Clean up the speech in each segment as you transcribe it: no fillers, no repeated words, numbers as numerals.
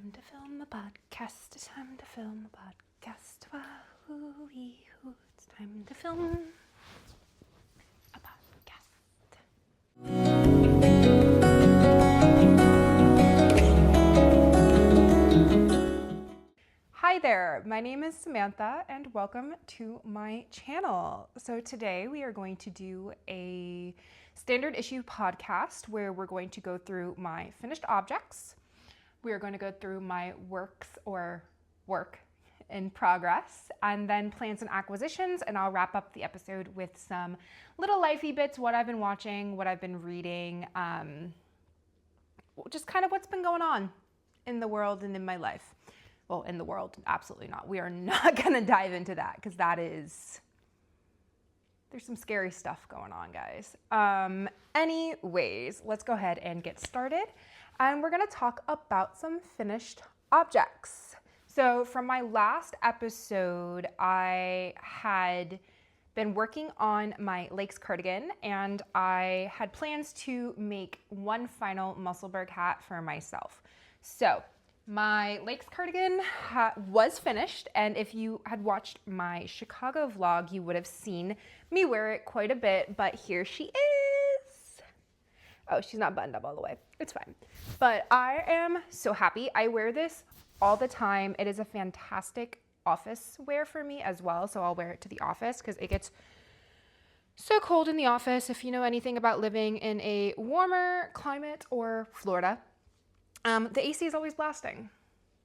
time to film a podcast. It's time to film a podcast. Wahoo-wee-hoo. It's time to film a podcast. Hi there, my name is Samantha and welcome to my channel. So today we are going to do a standard issue podcast where we're going to go through my finished objects. We are going to go through my works or work in progress and then plans and acquisitions, and I'll wrap up the episode with some little lifey bits, what I've been watching, what I've been reading, just kind of what's been going on in the world and in my life. Well, in the world, absolutely not. We are not going to dive into that because there's some scary stuff going on, guys. Anyways, let's go ahead and get started. And we're going to talk about some finished objects. So from my last episode, I had been working on my Lakes cardigan and I had plans to make one final Musselburgh hat for myself. So my Lakes cardigan was finished, and if you had watched my Chicago vlog, you would have seen me wear it quite a bit, but here she is. Oh, she's not buttoned up all the way. It's fine. But I am so happy. I wear this all the time. It is a fantastic office wear for me as well, so I'll wear it to the office because it gets so cold in the office. If you know anything about living in a warmer climate or Florida, the AC is always blasting.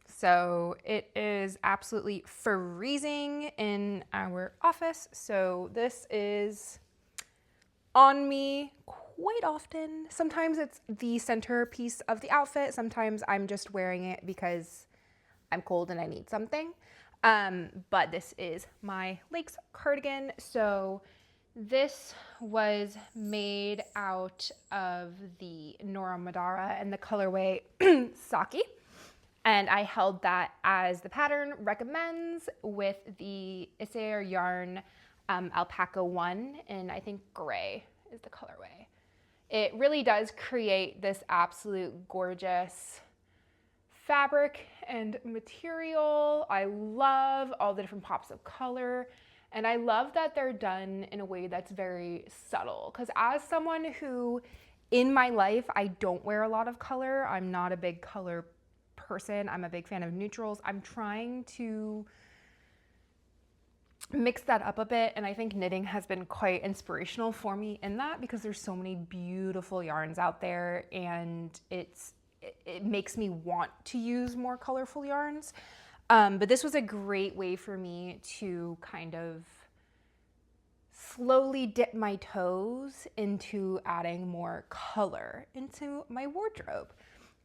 So it is absolutely freezing in our office. So this is on me quite often. Sometimes it's the centerpiece of the outfit. Sometimes I'm just wearing it because I'm cold and I need something. But this is my Lakes cardigan. So this was made out of the Nora Madara and the colorway Saki. And I held that as the pattern recommends with the Issair yarn Alpaca 1, and I think gray is the colorway. It really does create this absolute gorgeous fabric and material. I love all the different pops of color. And I love that they're done in a way that's very subtle. Because as someone who, in my life, I don't wear a lot of color. I'm not a big color person. I'm a big fan of neutrals. I'm trying to mix that up a bit. And I think knitting has been quite inspirational for me in that because there's so many beautiful yarns out there. And it makes me want to use more colorful yarns. But this was a great way for me to kind of slowly dip my toes into adding more color into my wardrobe.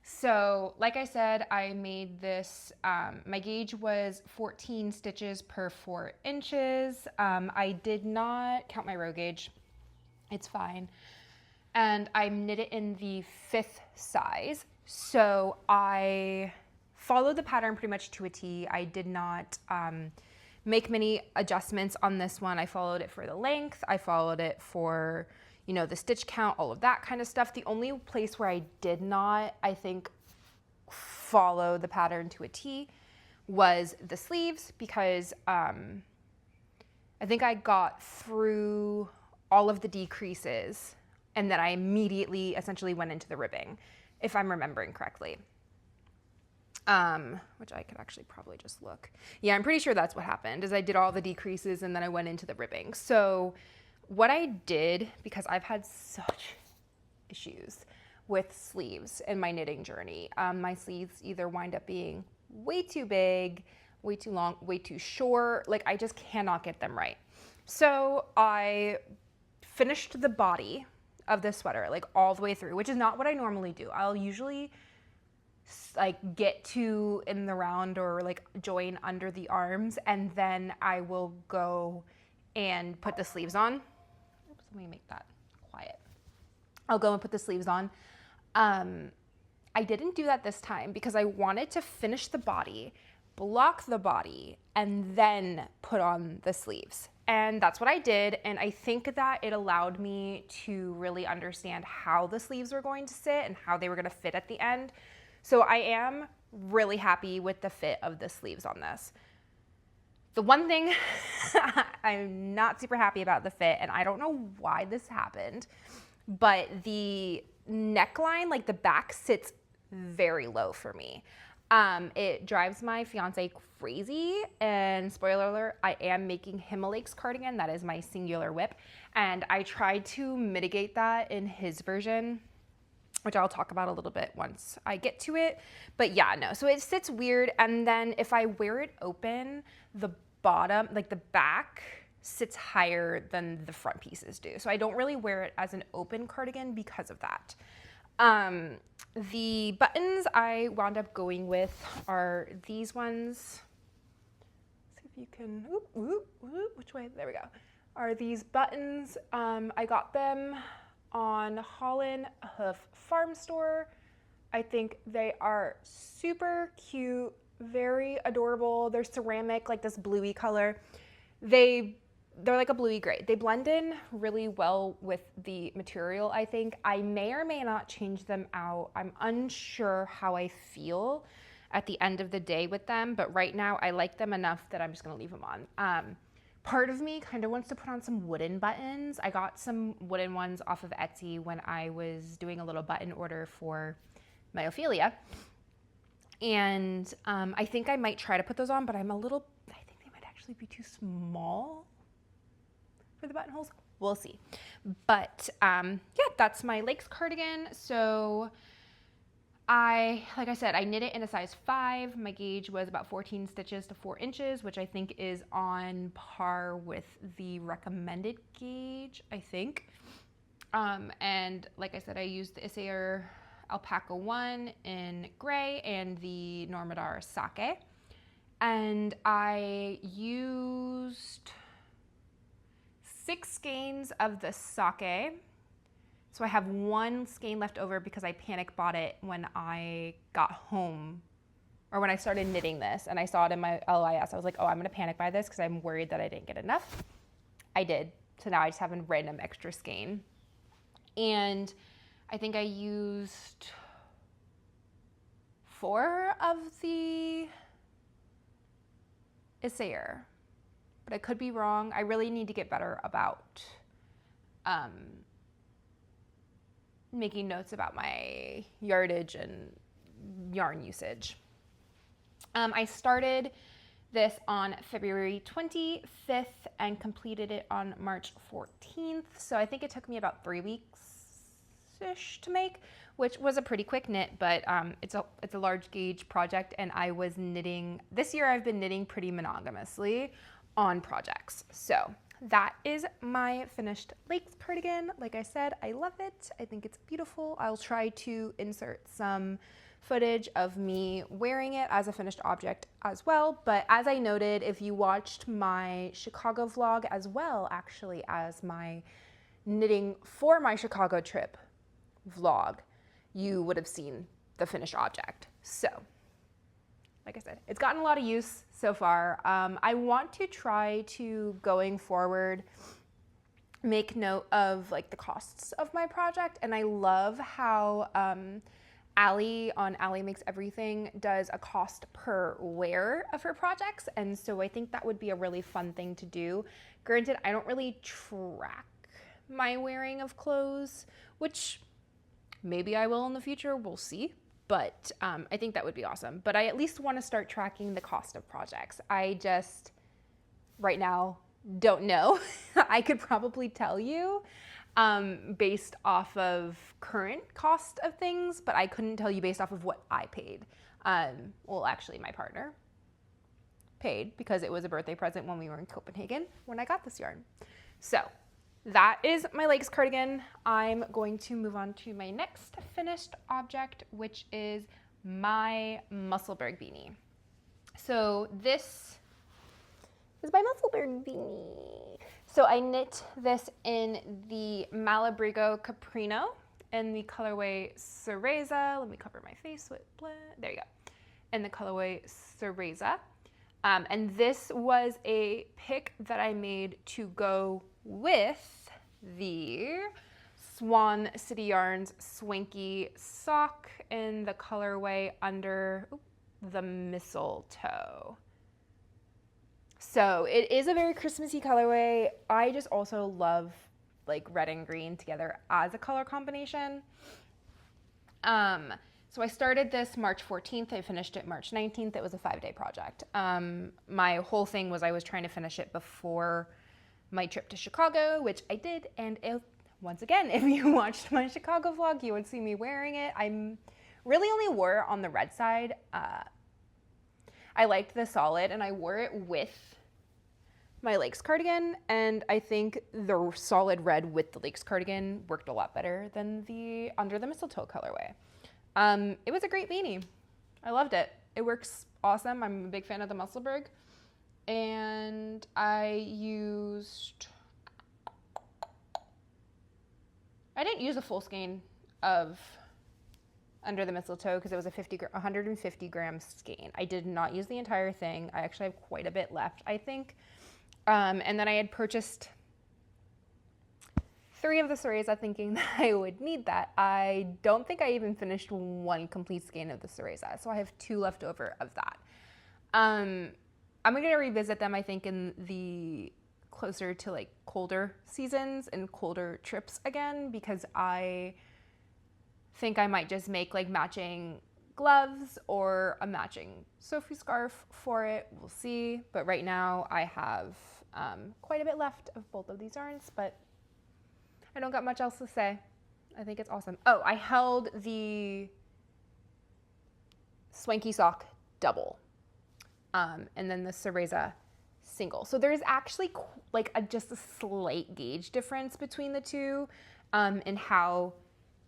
So like I said, I made this, my gauge was 14 stitches per 4 inches. I did not count my row gauge. It's fine. And I knit it in the 5th size. So I followed the pattern pretty much to a T. I did not make many adjustments on this one. I followed it for the length. I followed it for, you know, the stitch count, all of that kind of stuff. The only place where I did not, I think, follow the pattern to a T was the sleeves because I think I got through all of the decreases and then I immediately essentially went into the ribbing, if I'm remembering correctly. Which I could actually probably just look. Yeah, I'm pretty sure that's what happened, is I did all the decreases and then I went into the ribbing. So what I did, because I've had such issues with sleeves in my knitting journey, my sleeves either wind up being way too big, way too long, way too short. Like I just cannot get them right. So I finished the body of the sweater, like all the way through, which is not what I normally do. I'll usually like get to in the round or like join under the arms and then I will go and put the sleeves on. Oops, let me make that quiet. I'll go and put the sleeves on. I didn't do that this time because I wanted to finish the body, block the body, and then put on the sleeves. And that's what I did. And I think that it allowed me to really understand how the sleeves were going to sit and how they were going to fit at the end. So I am really happy with the fit of the sleeves on this. The one thing I'm not super happy about the fit, and I don't know why this happened, but the neckline, like the back, sits very low for me. It drives my fiance crazy, and spoiler alert, I am making him a Lakes cardigan. That is my singular whip, and I tried to mitigate that in his version, which I'll talk about a little bit once I get to it. But yeah, no, so it sits weird, and then if I wear it open, the bottom, like the back, sits higher than the front pieces do. So I don't really wear it as an open cardigan because of that. The buttons I wound up going with are these ones. Let's see if you can, which way? There we go. Are these buttons. I got them on Holland Hoof Farm Store. I think they are super cute, very adorable. They're ceramic, like this bluey color. They're like a bluey gray. They blend in really well with the material, I think. I may or may not change them out. I'm unsure how I feel at the end of the day with them, but right now I like them enough that I'm just gonna leave them on. Part of me kind of wants to put on some wooden buttons. I got some wooden ones off of Etsy when I was doing a little button order for my Ophelia. And I think I might try to put those on, but I think they might actually be too small for the buttonholes. We'll see. But yeah, that's my Lakes cardigan. So like I said, I knit it in a size 5. My gauge was about 14 stitches to 4 inches, which I think is on par with the recommended gauge, I think. And like I said, I used the Isair Alpaca 1 in gray and the Normandar Sake. And I used 6 skeins of the Sake. So I have 1 skein left over because I panic bought it when I got home, or when I started knitting this and I saw it in my LIS. I was like, oh, I'm gonna panic buy this because I'm worried that I didn't get enough. I did. So now I just have a random extra skein. And I think I used 4 of the Isair, but I could be wrong. I really need to get better about making notes about my yardage and yarn usage. I started this on February 25th and completed it on March 14th. So I think it took me about 3 weeks-ish to make, which was a pretty quick knit, but it's a large gauge project, and I was knitting, this year I've been knitting pretty monogamously on projects. So that is my finished Lakes cardigan. Like I said, I love it. I think it's beautiful. I'll try to insert some footage of me wearing it as a finished object as well. But as I noted, if you watched my Chicago vlog as well, actually, as my knitting for my Chicago trip vlog, you would have seen the finished object. So like I said, it's gotten a lot of use so far. I want to try to, going forward, make note of like the costs of my project. And I love how Allie on Allie Makes Everything does a cost per wear of her projects. And so I think that would be a really fun thing to do. Granted, I don't really track my wearing of clothes, which maybe I will in the future, we'll see. But I think that would be awesome. But I at least want to start tracking the cost of projects. I just, right now, don't know. I could probably tell you based off of current cost of things, but I couldn't tell you based off of what I paid. Well, actually, my partner paid because it was a birthday present when we were in Copenhagen when I got this yarn. So that is my Lakes cardigan. I'm going to move on to my next finished object, which is my Musselburgh beanie. So this is my Musselburgh beanie. So I knit this in the Malabrigo Caprino in the colorway Cereza. Let me cover my face with there you go. In the colorway Cereza. And this was a pick that I made to go with the Swan City Yarns Swanky sock in the colorway under the Mistletoe. So it is a very Christmassy colorway. I just also love like red and green together as a color combination. So I started this March 14th. I finished it March 19th. It was a 5-day project. My whole thing was I was trying to finish it before my trip to Chicago, which I did. And once again, if you watched my Chicago vlog, you would see me wearing it. I really only wore it on the red side. I liked the solid and I wore it with my Lakes cardigan, and I think the solid red with the Lakes cardigan worked a lot better than the Under the Mistletoe colorway. It was a great beanie. I loved it. It works awesome. I'm a big fan of the Musselburgh, and I didn't use a full skein of Under the Mistletoe because it was a 150 gram skein. I did not use the entire thing. I actually have quite a bit left, I think. And then I had purchased 3 of the cereza thinking that I would need that. I don't think I even finished 1 complete skein of the cereza, so I have 2 left over of that. I'm going to revisit them, I think, in the closer to like colder seasons and colder trips again, because I think I might just make like matching gloves or a matching Sophie scarf for it. We'll see. But right now I have quite a bit left of both of these yarns, but I don't got much else to say. I think it's awesome. Oh, I held the Swanky Sock double, and then the cereza single. So there's actually like just a slight gauge difference between the two in how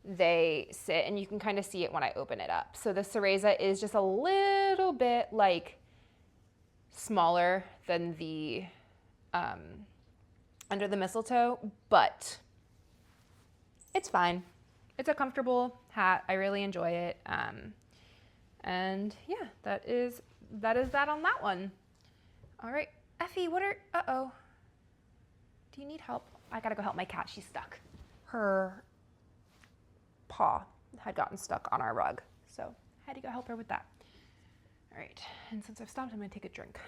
they sit, and you can kind of see it when I open it up. So the cereza is just a little bit like smaller than the Under the Mistletoe, but it's fine. It's a comfortable hat. I really enjoy it. And yeah, that is that on that one. All right, Effie, uh-oh. Do you need help? I gotta go help my cat. She's stuck. Her paw had gotten stuck on our rug, so I had to go help her with that. All right, and since I've stopped, I'm gonna take a drink.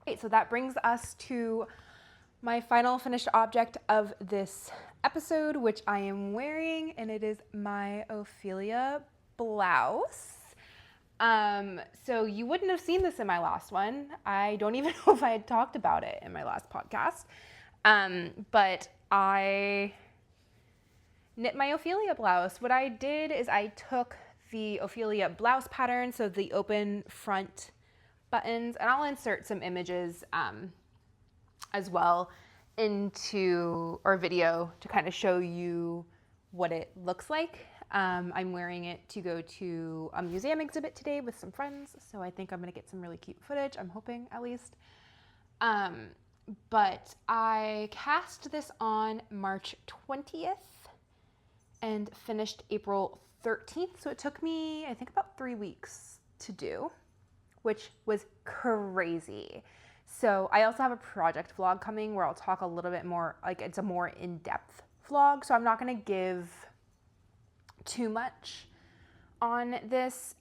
Okay, so that brings us to my final finished object of this episode, which I am wearing, and it is my Ophelia blouse. So you wouldn't have seen this in my last one. I don't even know if I had talked about it in my last podcast, but I knit my Ophelia blouse. What I did is I took the Ophelia blouse pattern, so the open front buttons, and I'll insert some images as well into our video to kind of show you what it looks like. I'm wearing it to go to a museum exhibit today with some friends, so I think I'm going to get some really cute footage. I'm hoping, at least. But I cast this on March 20th and finished April 13th, so it took me, I think, about 3 weeks to do, which was crazy. So I also have a project vlog coming where I'll talk a little bit more, like it's a more in-depth vlog, so I'm not going to give too much on this,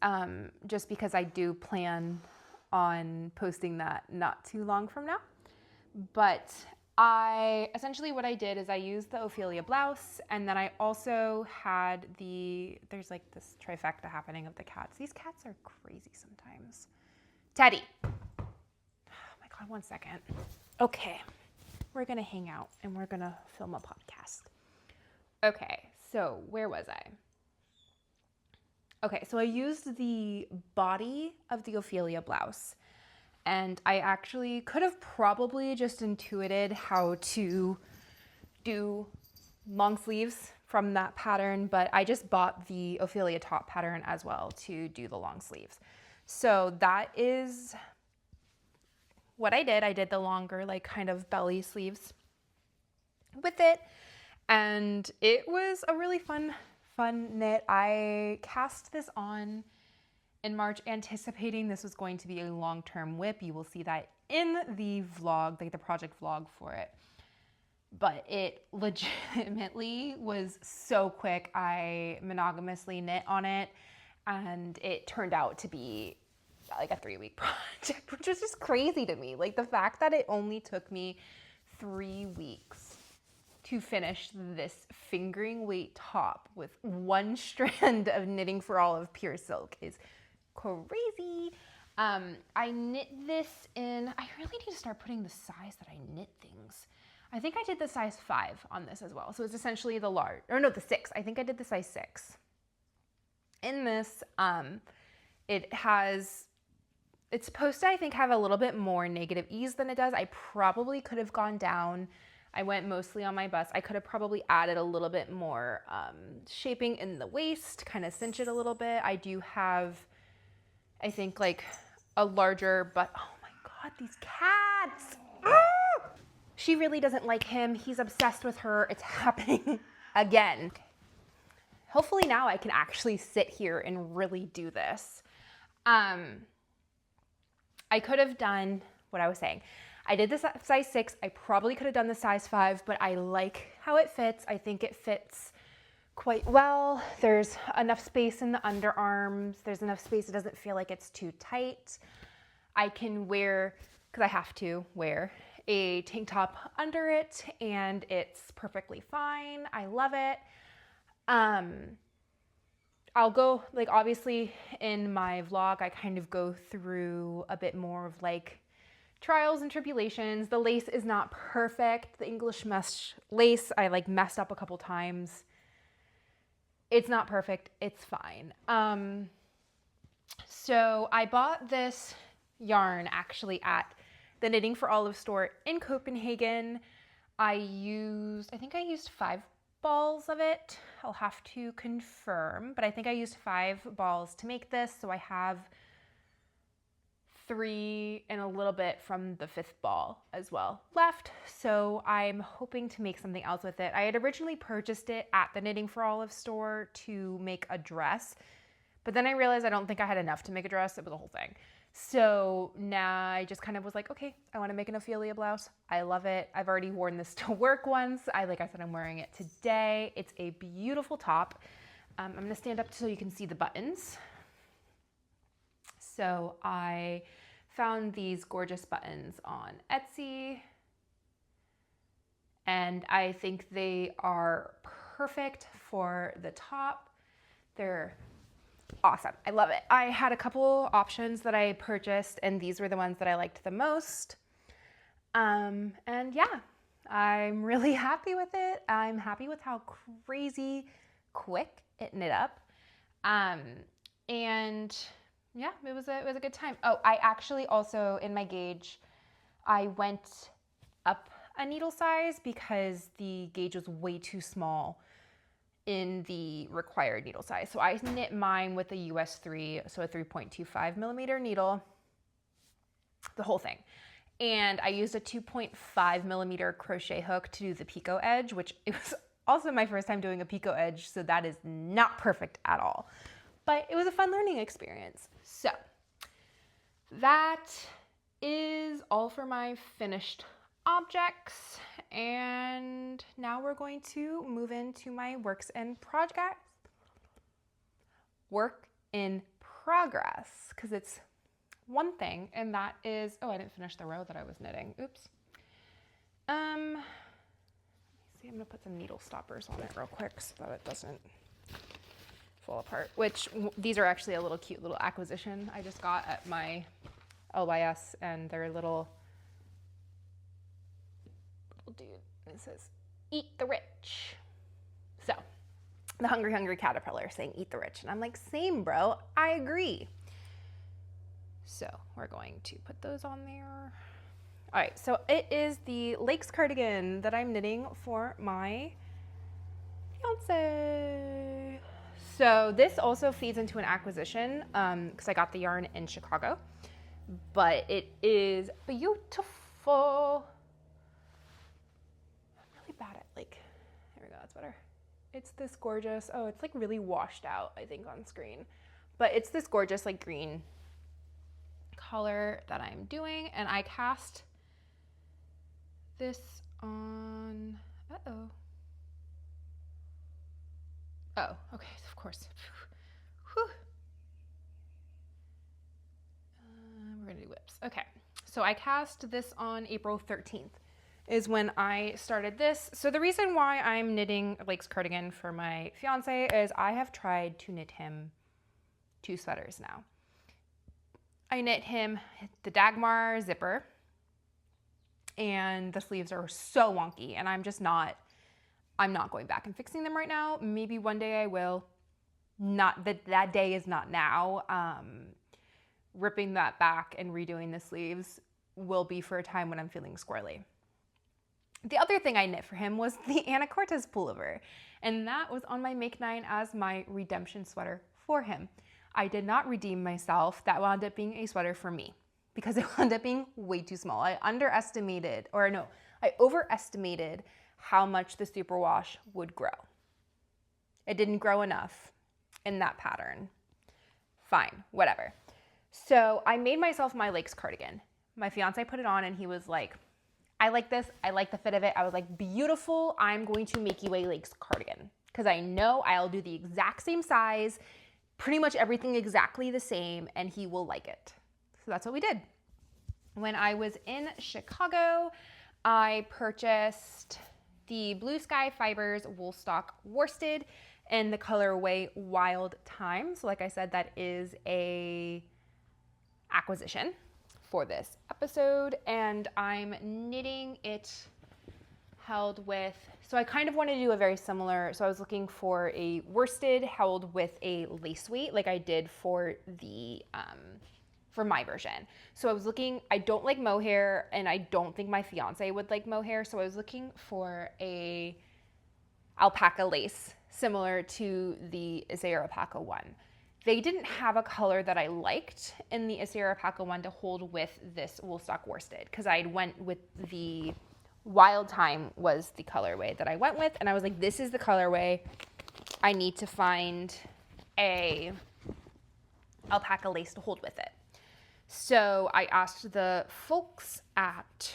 just because I do plan on posting that not too long from now. But essentially what I did is I used the Ophelia blouse, and then I also had there's like this trifecta happening of the cats. These cats are crazy sometimes. Teddy. Oh my God, 1 second. Okay, we're gonna hang out and we're gonna film a podcast. Okay, so where was I? Okay, so I used the body of the Ophelia blouse, and I actually could have probably just intuited how to do long sleeves from that pattern, but I just bought the Ophelia top pattern as well to do the long sleeves. So that is what I did. I did the longer, like kind of belly sleeves with it, and it was a really fun knit. I cast this on in March anticipating this was going to be a long-term whip. You will see that in the vlog, like the project vlog for it. But it legitimately was so quick. I monogamously knit on it, and it turned out to be like a 3-week project, which was just crazy to me. Like the fact that it only took me 3 weeks to finish this fingering weight top with one strand of Knitting for All of pure silk is crazy. I knit this in, I really need to start putting the size that I knit things. I think I did the size 5 on this as well. So it's essentially the large, or no, the 6. I think I did the size 6. In this, it's supposed to, I think, have a little bit more negative ease than it does. I probably could have gone down. I went mostly on my bust. I could have probably added a little bit more shaping in the waist, kind of cinch it a little bit. I do have, I think, like a larger, but oh my God, these cats. She really doesn't like him. He's obsessed with her. It's happening again. Hopefully now I can actually sit here and really do this. I could have done what I was saying. I did the size 6. I probably could have done the size 5, but I like how it fits. I think it fits quite well. There's enough space in the underarms. There's enough space. It doesn't feel like it's too tight. I can wear, because I have to wear, a tank top under it, and it's perfectly fine. I love it. I'll go, like, obviously in my vlog, I kind of go through a bit more of like trials and tribulations. The lace is not perfect. The English mesh lace, I like messed up a couple times. It's not perfect. It's fine. So I bought this yarn actually at the Knitting for Olive store in Copenhagen. I think I used 5 balls of it. I'll have to confirm, but I think I used 5 balls to make this. So I have 3 and a little bit from the 5th ball as well left. So I'm hoping to make something else with it. I had originally purchased it at the Knitting for Olive store to make a dress, but then I realized I don't think I had enough to make a dress. It was a whole thing. So now I just kind of was like, okay, I want to make an Ophelia blouse. I love it. I've already worn this to work once. Like I said, I'm wearing it today. It's a beautiful top. I'm going to stand up so you can see the buttons. So I found these gorgeous buttons on Etsy, and I think they are perfect for the top. They're awesome. I love it. I had a couple options that I purchased, and these were the ones that I liked the most. And yeah, I'm really happy with it. I'm happy with how crazy quick it knit up. And yeah, it was a good time. Oh, I actually also, in my gauge, I went up a needle size because the gauge was way too small in the required needle size. So I knit mine with a US 3, so a 3.25 millimeter needle, the whole thing. And I used a 2.5 millimeter crochet hook to do the picot edge, which it was also my first time doing a picot edge, so that is not perfect at all. But it was a fun learning experience. So that is all for my finished objects, and now we're going to move into my work in progress, because it's one thing, and that is, oh, I didn't finish the row that I was knitting. Oops. Let me see, I'm gonna put some needle stoppers on it real quick so that it doesn't fall apart, which these are actually a little cute little acquisition I just got at my LYS, and they're little dude. It says, eat the rich. So the hungry caterpillar saying eat the rich. And I'm like, same bro, I agree. So we're going to put those on there. All right, so it is the Lakes cardigan that I'm knitting for my fiance. So this also feeds into an acquisition because I got the yarn in Chicago, but it is beautiful. Bad at like, there we go, that's better. It's this gorgeous, oh, it's like really washed out, I think, on screen, but it's this gorgeous like green color that I'm doing, and I cast this on, oh, okay, of course. Whew. Okay, so I cast this on April 13th is when I started this. So the reason why I'm knitting a Lakes cardigan for my fiance is I have tried to knit him 2 sweaters now. I knit him the Dagmar zipper, and the sleeves are so wonky, and I'm not going back and fixing them right now. Maybe one day I will. Not that day is not now. Ripping that back and redoing the sleeves will be for a time when I'm feeling squirrely. The other thing I knit for him was the Anna Cortez pullover, and that was on my Make 9 as my redemption sweater for him. I did not redeem myself. That wound up being a sweater for me because it wound up being way too small. I overestimated how much the superwash would grow. It didn't grow enough in that pattern. Fine, whatever. So I made myself my Lakes cardigan. My fiance put it on and he was like, I like this. I like the fit of it. I was like, beautiful. I'm going to make you a Lakes cardigan because I know I'll do the exact same size, pretty much everything exactly the same, and he will like it. So that's what we did. When I was in Chicago, I purchased the Blue Sky Fibers Woolstock Worsted in the colorway Wild Time. So like I said, that is a acquisition for this episode, and I'm knitting it held with, so I kind of wanted to do a very similar, so I was looking for a worsted held with a lace weight like I did for the for my version. So I was looking, I don't like mohair, and I don't think my fiance would like mohair, so I was looking for a alpaca lace similar to the Isaiah Alpaca one. They didn't have a color that I liked in the Isaiah Alpaca one to hold with this Woolstock worsted because I went with the Wild Time was the colorway that I went with, and I was like, this is the colorway. I need to find a alpaca lace to hold with it. So I asked the folks at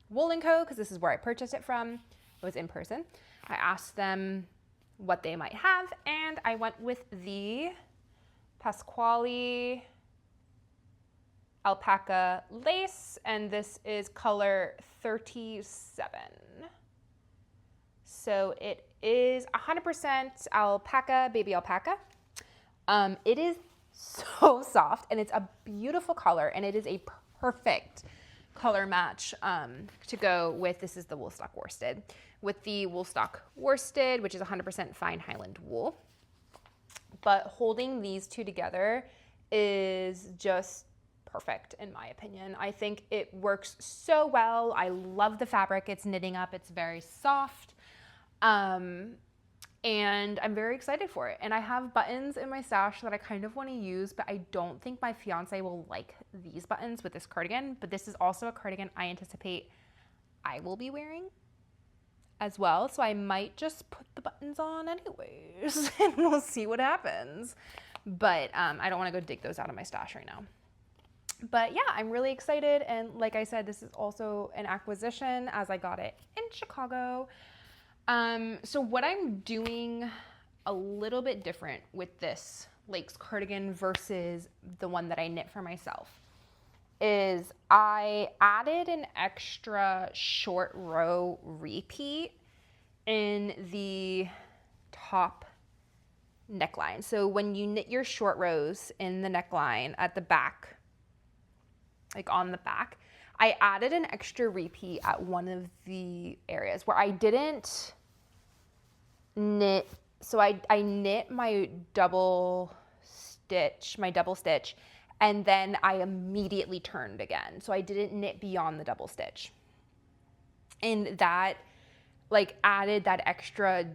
Wool & Co, because this is where I purchased it from. It was in person. I asked them what they might have, and I went with the Pasquale alpaca lace, and this is color 37. So it is 100% alpaca, baby alpaca. It is so soft, and it's a beautiful color, and it is a perfect color match to go with. This is the Woolstock worsted. With the Woolstock worsted, which is 100% fine Highland wool. But holding these two together is just perfect in my opinion. I think it works so well. I love the fabric. It's knitting up. It's very soft. And I'm very excited for it. And I have buttons in my stash that I kind of want to use, but I don't think my fiance will like these buttons with this cardigan. But this is also a cardigan I anticipate I will be wearing as well. So I might just put the buttons on anyways and we'll see what happens. But I don't want to go dig those out of my stash right now. But yeah, I'm really excited. And like I said, this is also an acquisition as I got it in Chicago. So what I'm doing a little bit different with this Lakes cardigan versus the one that I knit for myself is I added an extra short row repeat in the top neckline. So when you knit your short rows in the neckline at the back, like on the back, I added an extra repeat at one of the areas where I didn't knit. So I knit my double stitch, and then I immediately turned again. So I didn't knit beyond the double stitch. And that like added that extra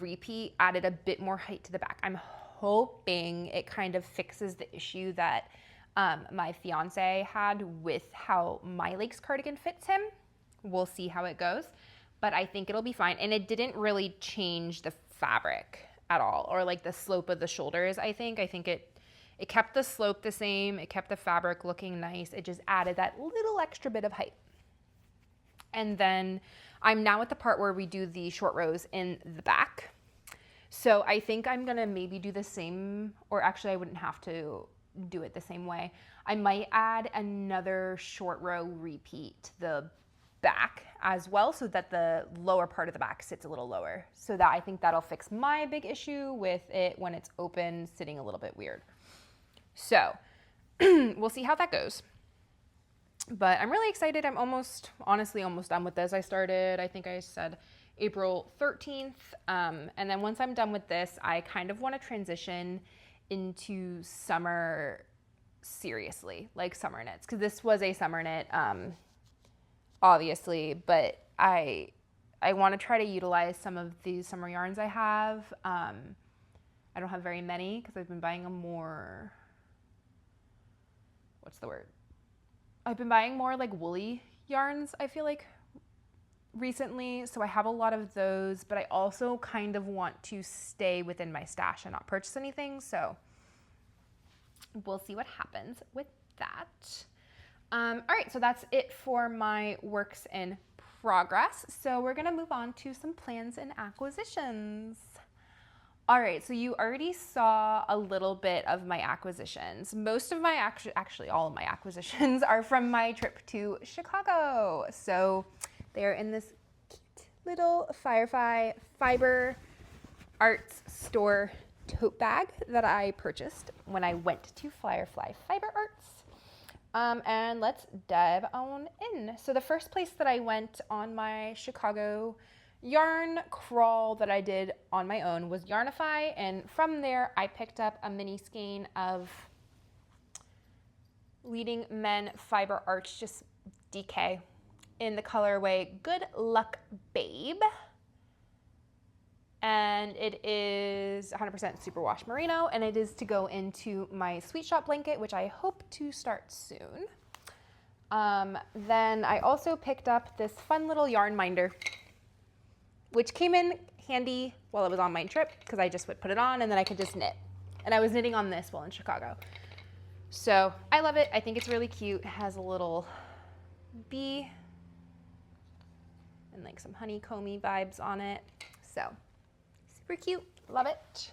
repeat, added a bit more height to the back. I'm hoping it kind of fixes the issue that my fiance had with how my Lakes cardigan fits him. We'll see how it goes, but I think it'll be fine. And it didn't really change the fabric at all, or like the slope of the shoulders. I think it kept the slope the same. It kept the fabric looking nice. It just added that little extra bit of height. And then I'm now at the part where we do the short rows in the back. So I think I'm gonna maybe do the same, or actually I wouldn't have to do it the same way. I might add another short row repeat to the back as well, so that the lower part of the back sits a little lower. So that I think that'll fix my big issue with it when it's open sitting a little bit weird. So we'll see how that goes. But I'm really excited. I'm honestly almost done with this. I started, I think I said April 13th. And then once I'm done with this, I kind of want to transition into summer seriously, like summer knits. Because this was a summer knit, obviously. But I want to try to utilize some of these summer yarns I have. I don't have very many because I've been buying them more, I've been buying more like woolly yarns, I feel like, recently. So I have a lot of those, but I also kind of want to stay within my stash and not purchase anything. So we'll see what happens with that. All right, so that's it for my works in progress. So we're gonna move on to some plans and acquisitions. All right, so you already saw a little bit of my acquisitions. Most of my, actually all of my acquisitions are from my trip to Chicago. So they're in this cute little Firefly Fiber Arts store tote bag that I purchased when I went to Firefly Fiber Arts. And let's dive on in. So the first place that I went on my Chicago yarn crawl that I did on my own was Yarnify, and from there I picked up a mini skein of Leading Men Fiber Arts, just DK, in the colorway Good Luck Babe, and it is 100% superwash merino, and it is to go into my Sweet Shop blanket, which I hope to start soon. Then I also picked up this fun little yarn minder, which came in handy while I was on my trip because I just would put it on and then I could just knit. And I was knitting on this while in Chicago. So I love it. I think it's really cute. It has a little bee and like some honeycomby vibes on it. So super cute. Love it.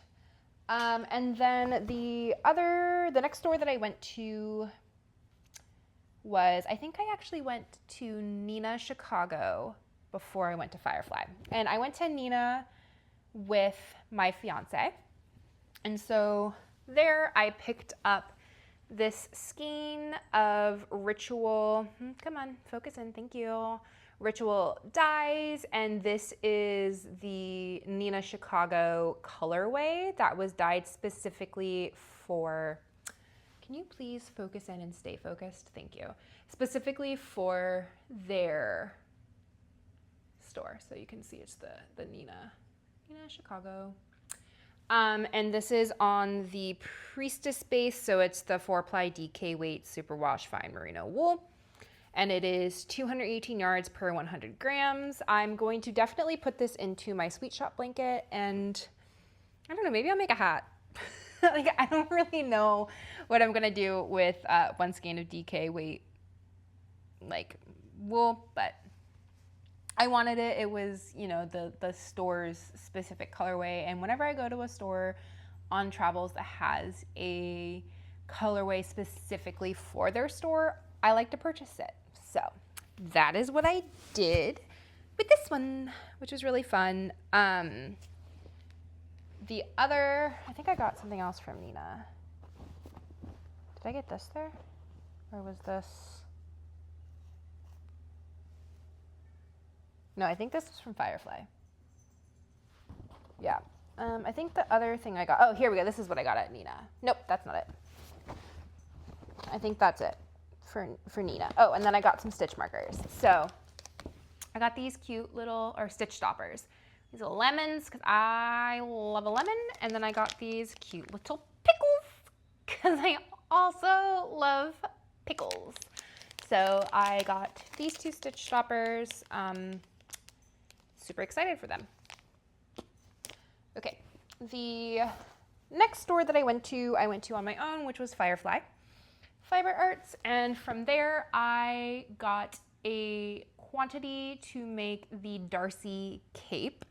And then the next store that I went to was, I think I actually went to Nina Chicago before I went to Firefly. And I went to Nina with my fiance. And so there I picked up this skein of Ritual, come on, focus in, thank you, Ritual dyes. And this is the Nina Chicago colorway that was dyed specifically for, can you please focus in and stay focused? Thank you. Specifically for their store. So you can see it's the Nina Chicago. And this is on the Priestess base. So it's the 4-ply DK weight superwash fine merino wool. And it is 218 yards per 100 grams. I'm going to definitely put this into my Sweet Shop blanket, and I don't know, maybe I'll make a hat. Like, I don't really know what I'm gonna do with one skein of DK weight like wool, but I wanted it. It was, the store's specific colorway. And whenever I go to a store on travels that has a colorway specifically for their store, I like to purchase it. So that is what I did with this one, which was really fun. The other, I think I got something else from Nina. Did I get this there? Or was this? No, I think this was from Firefly. Yeah. I think the other thing I got, oh, here we go. This is what I got at Nina. Nope, that's not it. I think that's it for Nina. Oh, and then I got some stitch markers. So I got these cute little, or stitch stoppers. These little lemons, because I love a lemon. And then I got these cute little pickles, because I also love pickles. So I got these two stitch stoppers. Super excited for them. Okay, the next store that I went to on my own, which was Firefly Fiber Arts. And from there, I got a quantity to make the Darcy cape.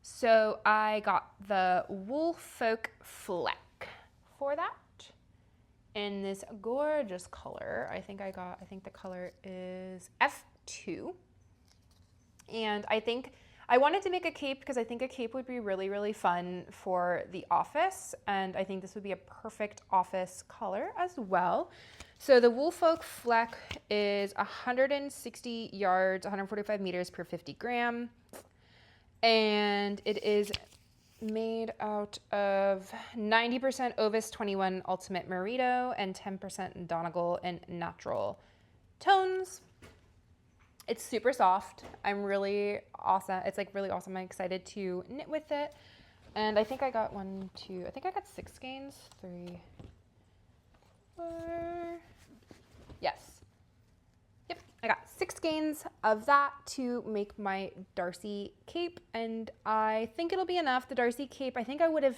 So I got the Wool Folk Fleck for that. in this gorgeous color. I think the color is F2. And I wanted to make a cape because I think a cape would be really, really fun for the office. And I think this would be a perfect office color as well. So the Woolfolk Fleck is 160 yards, 145 meters per 50 gram. And it is made out of 90% Ovis 21 Ultimate Merino and 10% Donegal and natural tones. It's super soft. I'm really awesome. It's like really awesome. I'm excited to knit with it. And I think I got 6 skeins. 3, 4. Yes. Yep. I got 6 skeins of that to make my Darcy cape. And I think it'll be enough. The Darcy cape, I think I would have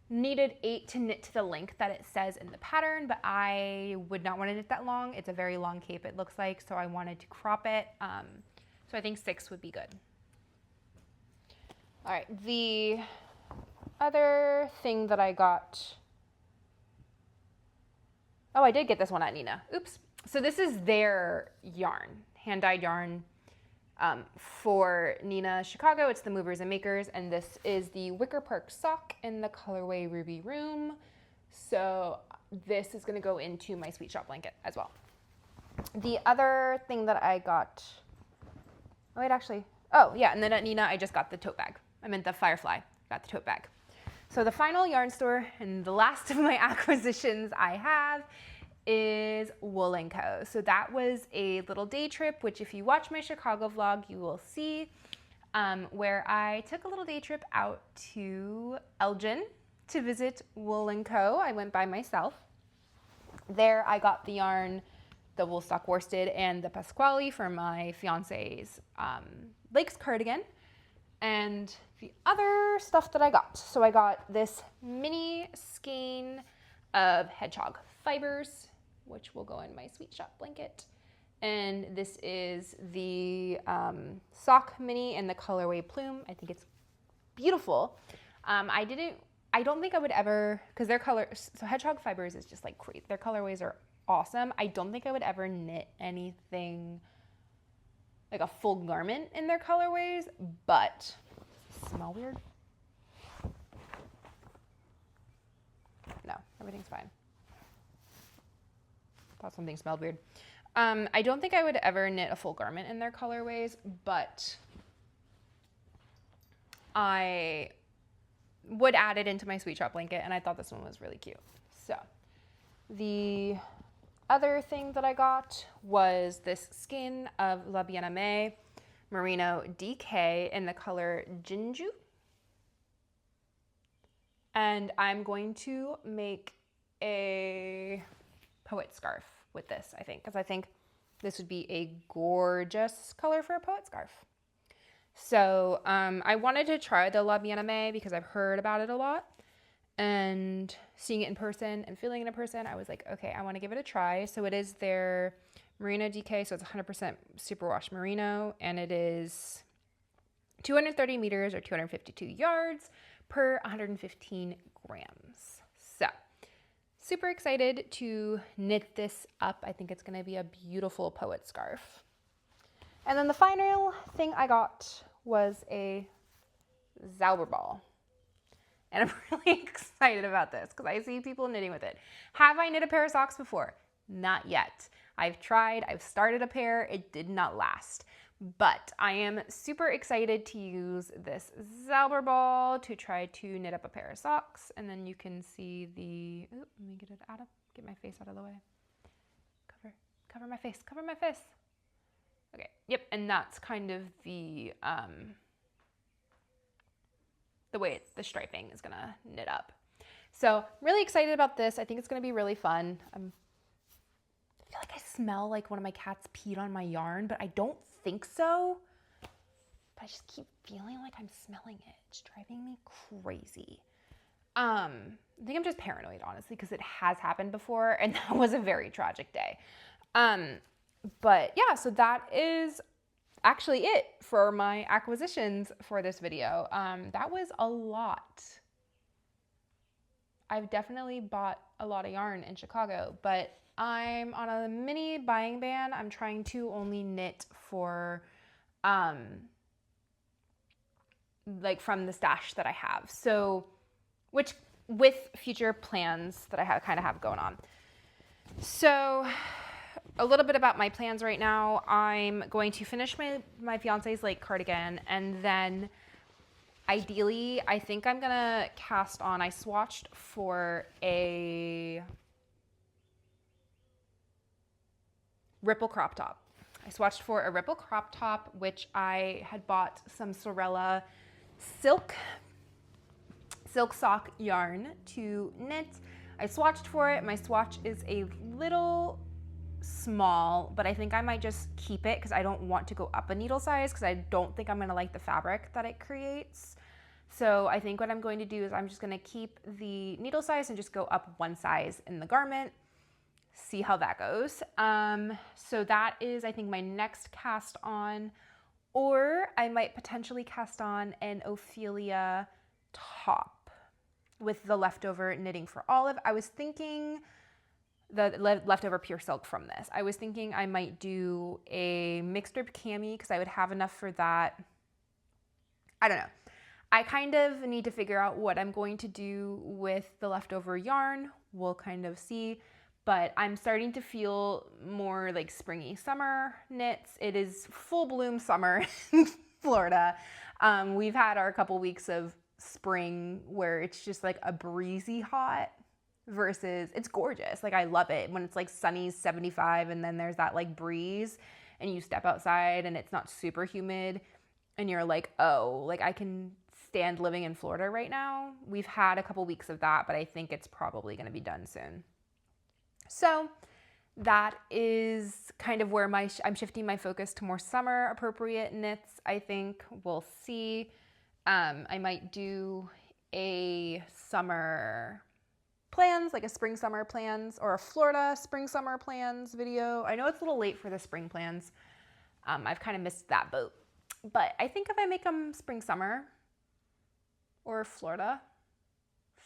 needed 8 to knit to the length that it says in the pattern, but I would not want to knit that long. It's a very long cape, it looks like, so I wanted to crop it. So I think 6 would be good. All right, the other thing that I got, oh, I did get this one at Nina. Oops. So this is their yarn, hand-dyed yarn. For Nina Chicago, it's the Movers and Makers, and this is the Wicker Park sock in the colorway Ruby Room. So this is going to go into my Sweet Shop blanket as well. The other thing that I got, and then at Nina, I just got the tote bag. I meant the Firefly, got the tote bag. So the final yarn store and the last of my acquisitions I have is Wool & Co. So that was a little day trip, which if you watch my Chicago vlog, you will see, where I took a little day trip out to Elgin to visit Wool & Co. I went by myself. There I got the yarn, the Woolstock worsted, and the Pasquale for my fiance's Lakes Cardigan. And the other stuff that I got. So I got this mini skein of hedgehog fibers, which will go in my Sweet Shop blanket. And this is the sock mini in the colorway Plume. I think it's beautiful. I don't think I would ever, because their color, so hedgehog fibers is just like great. Their colorways are awesome. I don't think I would ever knit anything like a full garment in their colorways, but smell weird? No, everything's fine. Thought something smelled weird. I don't think I would ever knit a full garment in their colorways, but I would add it into my Sweet Shop blanket, and I thought this one was really cute. So the other thing that I got was this skein of La Bien-Aimée Merino DK in the color Jinju. And I'm going to make a poet scarf with this, I think, because I think this would be a gorgeous color for a poet scarf. So I wanted to try the La Bien-Aimée because I've heard about it a lot, and seeing it in person and feeling it in person, I was like, okay, I want to give it a try. So it is their Merino DK, so it's 100% superwash merino, and it is 230 meters or 252 yards per 115 grams. So super excited to knit this up. I think it's going to be a beautiful poet scarf. And then the final thing I got was a Zauberball. And I'm really excited about this because I see people knitting with it. Have I knit a pair of socks before? Not yet. I've tried, I've started a pair, it did not last. But I am super excited to use this Zauberball to try to knit up a pair of socks. And then you can see the, let me get my face out of the way. Cover my face, cover my face. Okay, yep, and that's kind of the way the striping is gonna knit up. So really excited about this. I think it's gonna be really fun. I feel like I smell like one of my cats peed on my yarn, but I don't think so. But I just keep feeling like I'm smelling it. It's driving me crazy. I think I'm just paranoid, honestly, because it has happened before, and that was a very tragic day. But yeah, so that is actually it for my acquisitions for this video. That was a lot. I've definitely bought a lot of yarn in Chicago, but I'm on a mini buying ban. I'm trying to only knit for, like from the stash that I have. So, which with future plans that I kind of have going on. So, a little bit about my plans right now. I'm going to finish my fiance's Lakes Cardigan, and then ideally, I think I'm gonna cast on. I swatched for a ripple crop top. Which I had bought some Sorella silk sock yarn to knit. I swatched for it. My swatch is a little small, but I think I might just keep it because I don't want to go up a needle size because I don't think I'm going to like the fabric that it creates. So I think what I'm going to do is I'm just going to keep the needle size and just go up one size in the garment, see how that goes. So that is, I think, my next cast on, or I might potentially cast on an Ophelia top with the leftover knitting for Olive. I was thinking the leftover pure silk from this. I was thinking I might do a mixed rib cami because I would have enough for that. I don't know. I kind of need to figure out what I'm going to do with the leftover yarn. We'll kind of see, but I'm starting to feel more like springy summer knits. It is full bloom summer in Florida. We've had our couple weeks of spring where it's just like a breezy hot versus it's gorgeous. Like I love it when it's like sunny 75 and then there's that like breeze and you step outside and it's not super humid and you're like, oh, like I can stand living in Florida right now. We've had a couple weeks of that, but I think it's probably going to be done soon. So that is kind of where I'm shifting my focus to more summer appropriate knits. I think we'll see. I might do a summer plans, like a spring summer plans or a Florida spring summer plans video. I know it's a little late for the spring plans. I've kind of missed that boat, but I think if I make them spring summer or Florida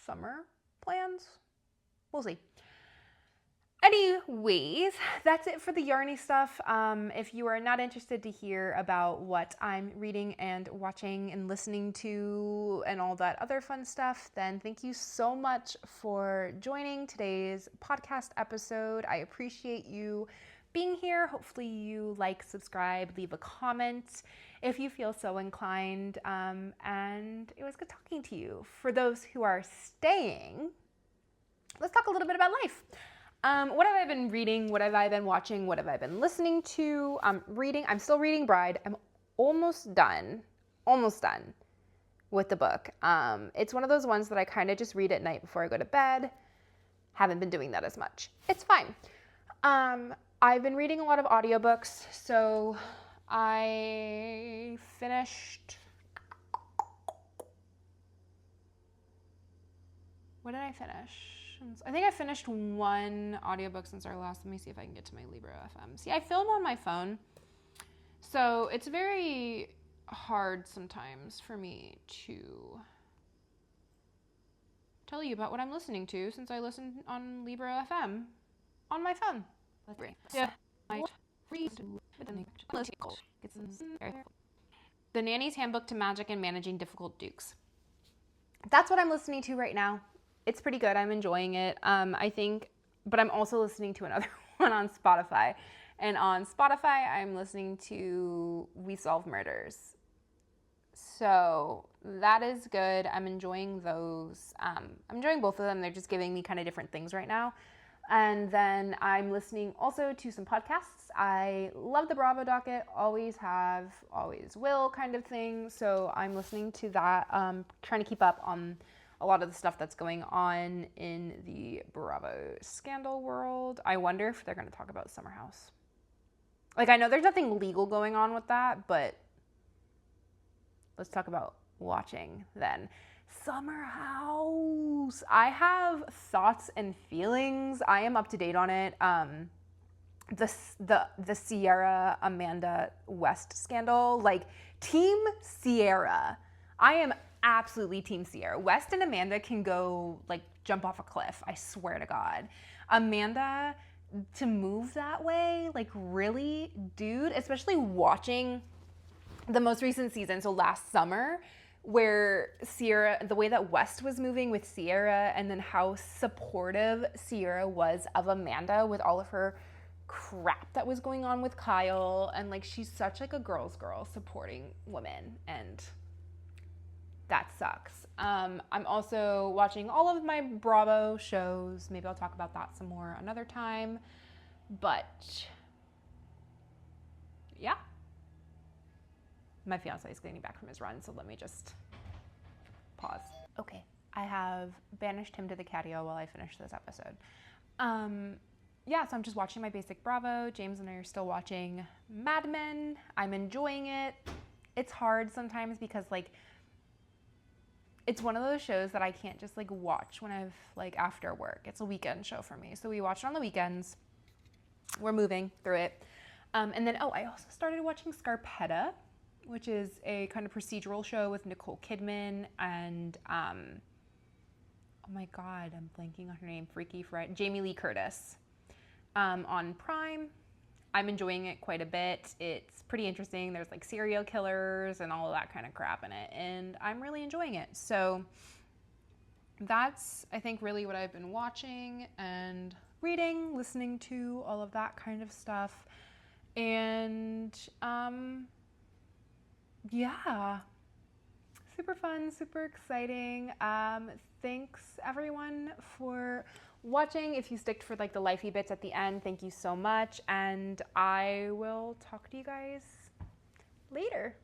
summer plans, we'll see. Anyways, that's it for the yarny stuff. If you are not interested to hear about what I'm reading and watching and listening to and all that other fun stuff, then thank you so much for joining today's podcast episode. I appreciate you being here. Hopefully you like, subscribe, leave a comment if you feel so inclined. And it was good talking to you. For those who are staying, let's talk a little bit about life. What have I been reading? What have I been watching? What have I been listening to? I'm still reading Bride. I'm almost done with the book. It's one of those ones that I kind of just read at night before I go to bed. Haven't been doing that as much. It's fine. I've been reading a lot of audiobooks. So I finished, what did I finish? I think I finished one audiobook since our last. Let me see if I can get to my Libra FM. See, I film on my phone, so it's very hard sometimes for me to tell you about what I'm listening to since I listen on Libra FM on my phone. Yeah. The Nanny's Handbook to Magic and Managing Difficult Dukes. That's what I'm listening to right now. It's pretty good. I'm enjoying it. I think, but I'm also listening to another one on Spotify. And on Spotify, I'm listening to We Solve Murders. So that is good. I'm enjoying those. I'm enjoying both of them. They're just giving me kind of different things right now. And then I'm listening also to some podcasts. I love the Bravo Docket, always have, always will kind of thing. So I'm listening to that, trying to keep up on a lot of the stuff that's going on in the Bravo scandal world. I wonder if they're going to talk about Summer House. Like, I know there's nothing legal going on with that, but let's talk about watching then. Summer House. I have thoughts and feelings. I am up to date on it. The Sierra Amanda West scandal, like Team Sierra. I am absolutely Team Sierra. West and Amanda can go like jump off a cliff, I swear to God. Amanda, to move that way, like really, dude, especially watching the most recent season, so last summer, where Sierra, the way that West was moving with Sierra, and then how supportive Sierra was of Amanda with all of her crap that was going on with Kyle. And like, she's such like a girl's girl supporting women, and that sucks. I'm also watching all of my Bravo shows. Maybe I'll talk about that some more another time. But yeah. My fiance is getting back from his run, so let me just pause. Okay, I have banished him to the catio while I finish this episode. Yeah, so I'm just watching my basic Bravo. James and I are still watching Mad Men. I'm enjoying it. It's hard sometimes because like, it's one of those shows that I can't just like watch when I've like after work. It's a weekend show for me. So we watch it on the weekends. We're moving through it. And then, I also started watching Scarpetta, which is a kind of procedural show with Nicole Kidman and, oh my God, I'm blanking on her name, Freaky Friday, Jamie Lee Curtis, on Prime. I'm enjoying it quite a bit. It's pretty interesting. There's like serial killers and all of that kind of crap in it, and I'm really enjoying it. So that's, I think, really what I've been watching and reading, listening to, all of that kind of stuff. And yeah, super fun, super exciting. Thanks everyone for watching. If you sticked for like the lifey bits at the end, thank you so much. And I will talk to you guys later.